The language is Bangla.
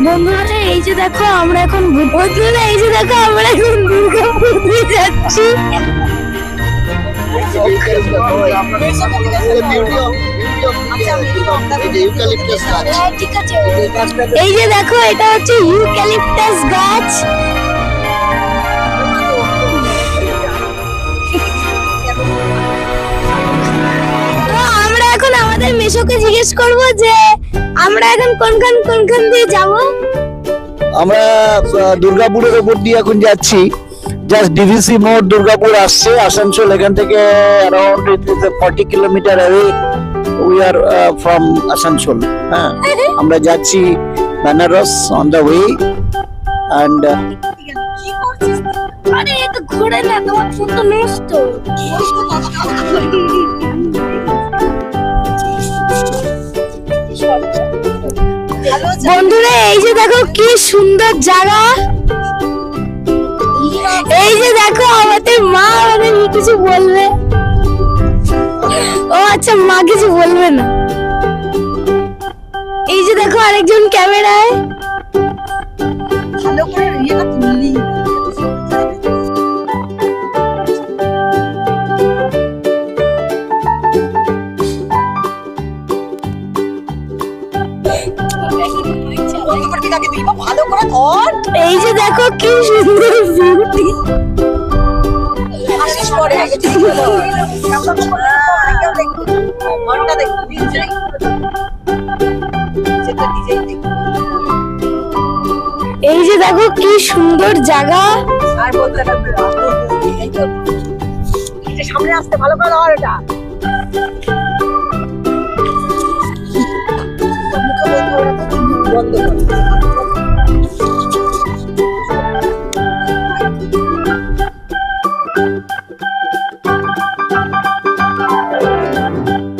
বন্ধুরা এই যে দেখো আমরা এখন দুর্গাপুরে যাচ্ছি। এই যে দেখো এটা হচ্ছে ইউক্যালিপটাস গাছ। তো আমরা এখন আমাদের মেশোকে জিজ্ঞেস করব যে আমরা এখন কোনখান দিয়ে যাব। আমরা দুর্গাপুরের উপর দিয়ে এখন যাচ্ছি। জাস্ট ডিভিসি মোড় দুর্গাপুর আসছে আসানসোল, এখান থেকে around 40 kilometre away we are from Asansol. হ্যাঁ, আমরা যাচ্ছি Benaras on the way and কি করছিস? আরে এটা ঘোরে না, তোমার ফোন তো নষ্ট। বন্ধুরা এই যে দেখো কি সুন্দর জায়গা। এই যে দেখো আমাদের মা আমাদের কিছু বলবে। ও আচ্ছা, মা কিছু বলবে না। এই যে দেখো আরেকজন ক্যামেরায়। ভালো করে ইয়েটা তুললি। ভালো করে ধর। এই যে দেখো কি সুন্দর বিউটি। আশিস পরে আগে ঠিক হলো। কেউ দেখবি ঘন্টা দেখবি সেটা নিজেই দেখবি। এই যে দেখো কি সুন্দর জায়গা। আর বলতে থাকবে এই তো যে সামনে আসতে ভালো করে ধর এটা। মুখে বলতে